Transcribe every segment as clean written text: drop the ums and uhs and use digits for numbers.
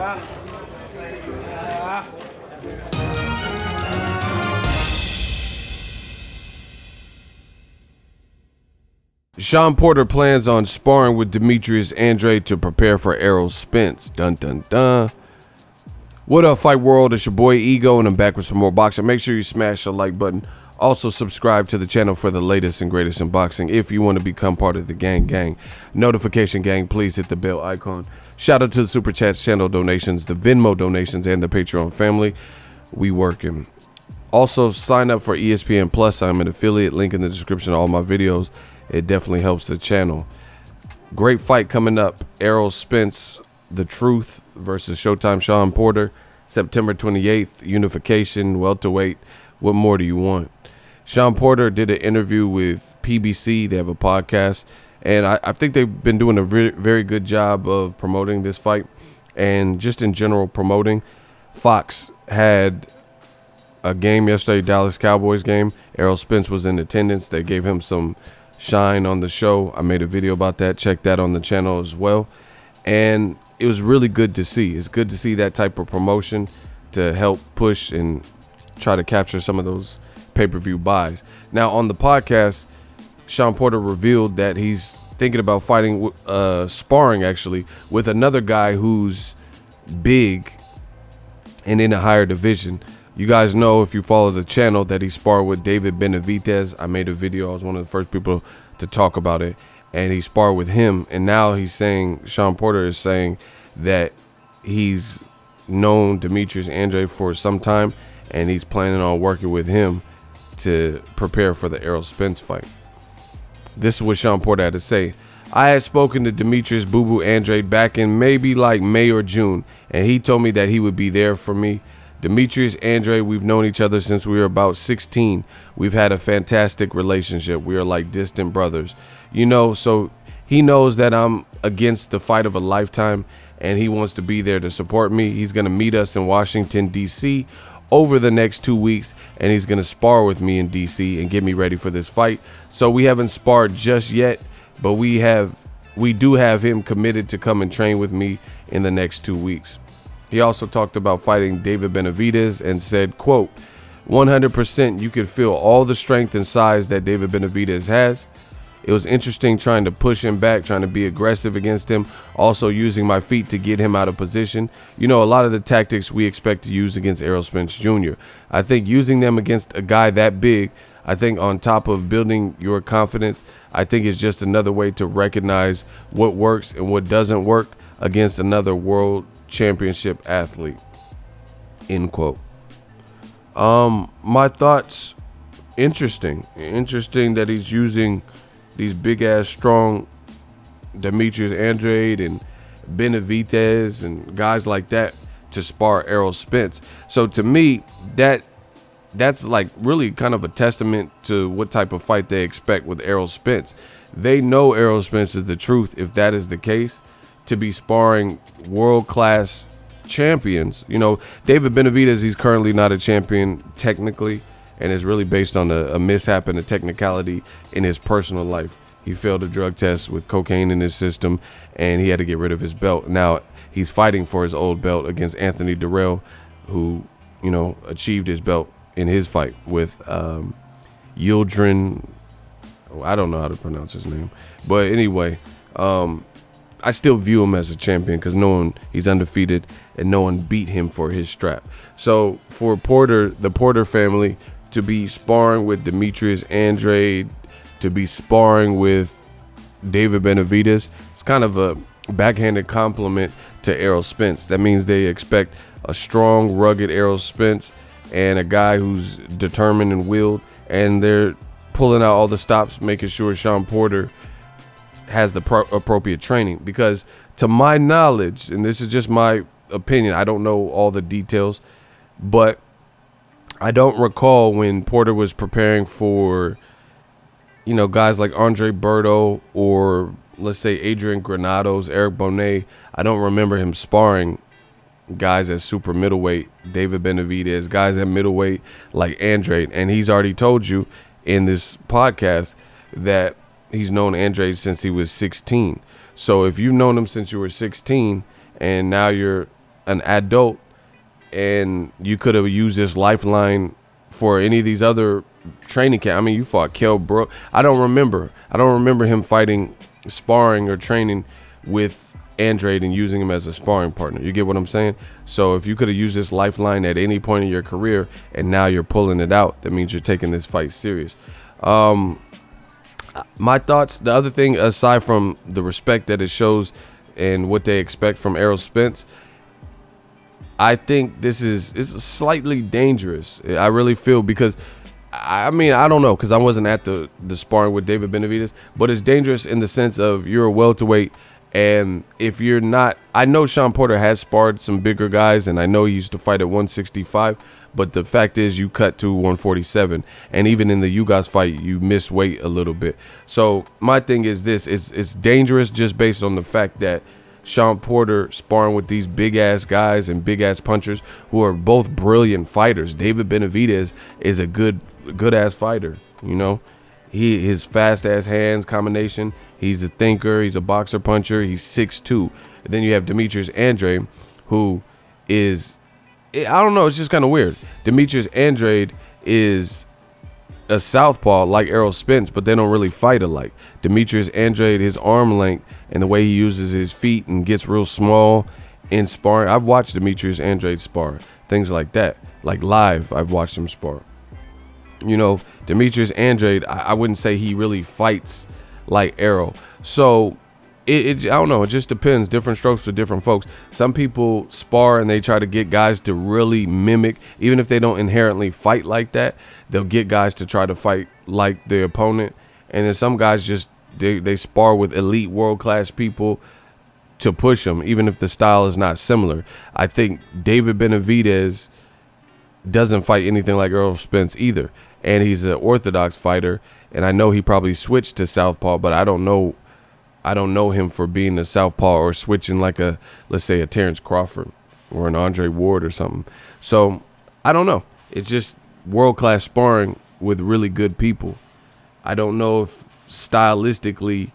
Shawn Porter plans on sparring with Demetrius Andrade to prepare for Errol Spence. Dun dun dun. What up, Fight World? It's your boy Ego, and I'm back with some more boxing. Make sure you smash the like button. Also, subscribe to the channel for the latest and greatest in boxing. If you want to become part of the gang, notification gang, please hit the bell icon. Shout out to the Super Chat channel donations, the Venmo donations, and the Patreon family. We working. Also, sign up for ESPN Plus. I'm an affiliate. Link in the description of all my videos. It definitely helps the channel. Great fight coming up. Errol Spence, The Truth versus Showtime Shawn Porter, September 28th. Unification, welterweight. What more do you want? Shawn Porter did an interview with PBC. They have a podcast, and I think they've been doing a very good job of promoting this fight, and just in general promoting. Fox had a game yesterday, Dallas Cowboys game. Errol Spence was in attendance. They gave him some shine on the show. I made a video about that. Check that on the channel as well. And it was really good to see. It's good to see that type of promotion to help push and try to capture some of those pay-per-view buys. Now, on the podcast, Shawn Porter revealed that he's thinking about fighting, sparring actually, with another guy who's big and in a higher division. You guys know, if you follow the channel, that he sparred with David Benavidez. I made a video. I was one of the first people to talk about it. And he sparred with him. And now he's saying, Shawn Porter is saying that he's known Demetrius Andrade for some time. And he's planning on working with him to prepare for the Errol Spence fight. This is what Shawn Porter had to say. I had spoken to Demetrius Boo Boo Andrade back in maybe like May or June. And he told me that he would be there for me. Demetrius Andrade, we've known each other since we were about 16. We've had a fantastic relationship. We are like distant brothers, you know, so he knows that I'm against the fight of a lifetime, and he wants to be there to support me. He's going to meet us in Washington, D.C. over the next 2 weeks, and he's going to spar with me in D.C. and get me ready for this fight. So we haven't sparred just yet, but we do have him committed to come and train with me in the next 2 weeks. He also talked about fighting David Benavidez and said, quote, 100% you could feel all the strength and size that David Benavidez has. It was interesting trying to push him back, trying to be aggressive against him, also using my feet to get him out of position. You know, a lot of the tactics we expect to use against Errol Spence Jr. I think using them against a guy that big, I think on top of building your confidence, I think it's just another way to recognize what works and what doesn't work against another world championship athlete, end quote. My thoughts, interesting that he's using these big ass strong Demetrius Andrade and Benavidez and guys like that to spar Errol Spence. So to me, that's like really kind of a testament to what type of fight they expect with Errol Spence. They know Errol Spence is the truth, if that is the case, to be sparring world-class champions. You know, David Benavidez, he's currently not a champion technically, and it's really based on a mishap and a technicality in his personal life. He failed a drug test with cocaine in his system, and he had to get rid of his belt. Now he's fighting for his old belt against Anthony Durrell, who, you know, achieved his belt in his fight with Yildirim. I don't know how to pronounce his name, but anyway, I still view him as a champion because he's undefeated and no one beat him for his strap. So for Porter, the Porter family, to be sparring with Demetrius Andrade, to be sparring with David Benavidez, it's kind of a backhanded compliment to Errol Spence. That means they expect a strong, rugged Errol Spence and a guy who's determined and willed, and they're pulling out all the stops, making sure Shawn Porter has the appropriate training. Because to my knowledge, and this is just my opinion, I don't know all the details, but I don't recall when Porter was preparing for, you know, guys like Andre Berto or let's say Adrian Granados, Eric Bonet. I don't remember him sparring guys at super middleweight, David Benavidez, guys at middleweight like Andrade. And he's already told you in this podcast that he's known Andrade since he was 16. So if you've known him since you were 16 and now you're an adult and you could have used this lifeline for any of these other training camp. I mean, you fought Kell Brook. I don't remember him fighting, sparring or training with Andrade and using him as a sparring partner. You get what I'm saying? So if you could have used this lifeline at any point in your career and now you're pulling it out, that means you're taking this fight serious. My thoughts, the other thing, aside from the respect that it shows and what they expect from Errol Spence, I think this is slightly dangerous. I really feel, because I mean, I don't know, because I wasn't at the sparring with David Benavidez, but it's dangerous in the sense of you're a welterweight, and if you're not, I know Shawn Porter has sparred some bigger guys, and I know he used to fight at 165, but the fact is you cut to 147, and even in the Ugas fight, you miss weight a little bit. So my thing is this, it's dangerous just based on the fact that Shawn Porter sparring with these big-ass guys and big-ass punchers who are both brilliant fighters. David Benavidez is a good-ass fighter, you know. His fast-ass hands combination, he's a thinker, he's a boxer puncher, he's 6'2". And then you have Demetrius Andrade, who is, I don't know, it's just kind of weird. Demetrius Andrade is a southpaw like Errol Spence, but they don't really fight alike. Demetrius Andrade, his arm length and the way he uses his feet and gets real small in sparring. I've watched Demetrius Andrade spar, things like that. Like live, I've watched him spar. You know, Demetrius Andrade, I wouldn't say he really fights like Errol. So I don't know, it just depends. Different strokes for different folks. Some people spar and they try to get guys to really mimic, even if they don't inherently fight like that, they'll get guys to try to fight like their opponent. And then some guys just, they spar with elite world-class people to push them, even if the style is not similar. I think David Benavidez doesn't fight anything like Errol Spence either. And he's an orthodox fighter. And I know he probably switched to southpaw, but I don't know him for being a southpaw or switching like a, let's say, a Terrence Crawford or an Andre Ward or something. So I don't know. It's just world-class sparring with really good people. I don't know if stylistically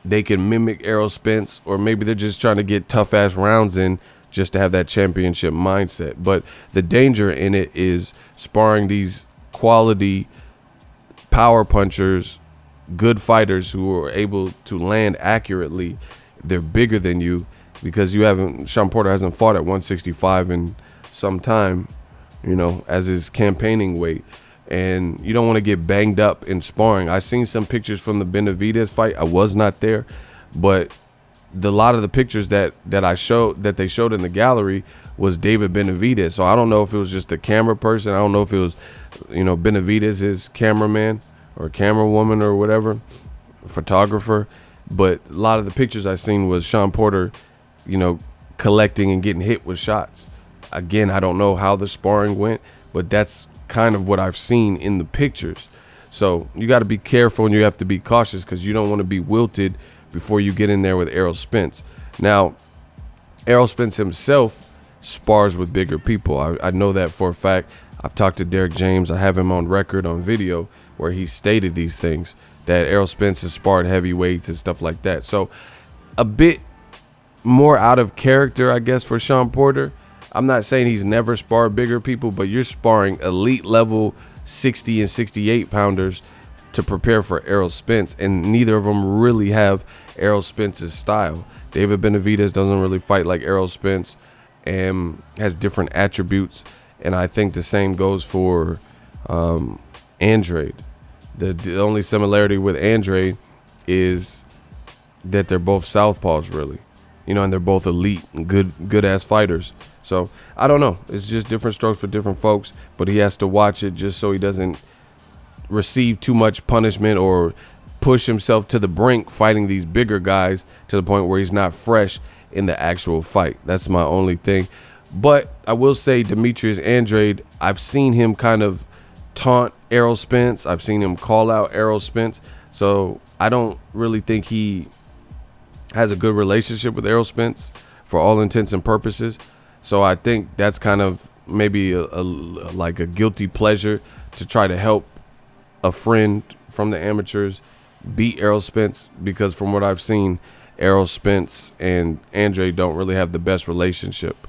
they can mimic Errol Spence, or maybe they're just trying to get tough-ass rounds in just to have that championship mindset. But the danger in it is sparring these quality power punchers, good fighters who are able to land accurately. They're bigger than you, because Shawn Porter hasn't fought at 165 in some time, you know, as his campaigning weight. And you don't want to get banged up in sparring. I seen some pictures from the Benavidez fight. I was not there, but a lot of the pictures that they showed in the gallery was David Benavidez. So I don't know if it was just a camera person. I don't know if it was, you know, Benavidez, his cameraman or camera woman or whatever, photographer. But a lot of the pictures I seen was Shawn Porter, you know, collecting and getting hit with shots. Again, I don't know how the sparring went, but that's kind of what I've seen in the pictures. So you got to be careful and you have to be cautious, because you don't want to be wilted before you get in there with Errol Spence. Now, Errol Spence himself spars with bigger people. I know that for a fact. I've talked to Derek James. I have him on record on video where he stated these things, that Errol Spence has sparred heavyweights and stuff like that. So a bit more out of character, I guess, for Shawn Porter. I'm not saying he's never sparred bigger people, but you're sparring elite level 60 and 68 pounders to prepare for Errol Spence, and neither of them really have Errol Spence's style. David Benavidez doesn't really fight like Errol Spence and has different attributes, and I think the same goes for Andrade. The only similarity with Andrade is that they're both southpaws, really, you know, and they're both elite and good ass fighters. So I don't know. It's just different strokes for different folks, but he has to watch it just so he doesn't receive too much punishment or push himself to the brink fighting these bigger guys to the point where he's not fresh in the actual fight. That's my only thing. But I will say Demetrius Andrade, I've seen him kind of taunt Errol Spence. I've seen him call out Errol Spence. So I don't really think he has a good relationship with Errol Spence for all intents and purposes. So I think that's kind of maybe like a guilty pleasure to try to help a friend from the amateurs beat Errol Spence, because from what I've seen, Errol Spence and Andrade don't really have the best relationship.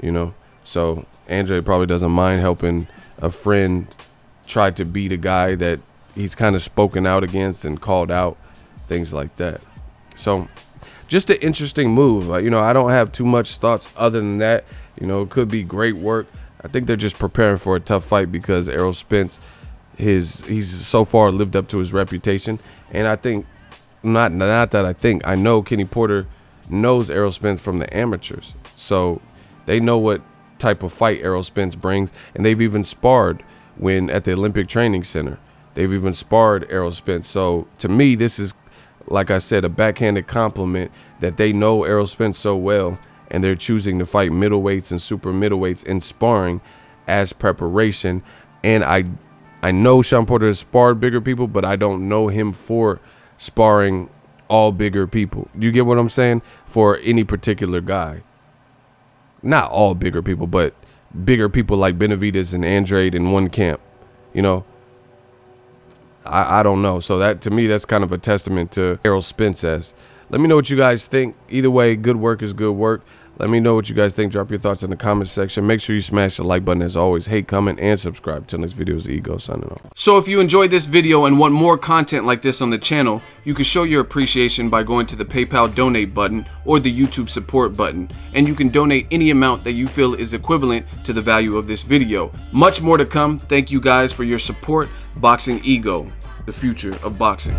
you know. So Andrade probably doesn't mind helping a friend try to beat a guy that he's kind of spoken out against and called out, things like that. So just an interesting move. You know, I don't have too much thoughts other than that. You know, it could be great work. I think they're just preparing for a tough fight because Errol Spence, he's so far lived up to his reputation. And I think, not that I think, I know Kenny Porter knows Errol Spence from the amateurs. So they know what type of fight Errol Spence brings. And they've even sparred when at the Olympic Training Center. They've even sparred Errol Spence. So to me, this is, like I said, a backhanded compliment that they know Errol Spence so well, and they're choosing to fight middleweights and super middleweights in sparring as preparation. And I know Shawn Porter has sparred bigger people, but I don't know him for sparring all bigger people. Do you get what I'm saying? For any particular guy. Not all bigger people, but bigger people like Benavidez and Andrade in one camp. You know, I don't know. So that, to me, that's kind of a testament to Errol Spence. Let me know what you guys think. Either way, good work is good work. Let me know what you guys think. Drop your thoughts in the comment section. Make sure you smash the like button as always. Hate, comment, and subscribe. Till next video is Ego signing off. So if you enjoyed this video and want more content like this on the channel, you can show your appreciation by going to the PayPal donate button or the YouTube support button. And you can donate any amount that you feel is equivalent to the value of this video. Much more to come. Thank you guys for your support. Boxing Ego, the future of boxing.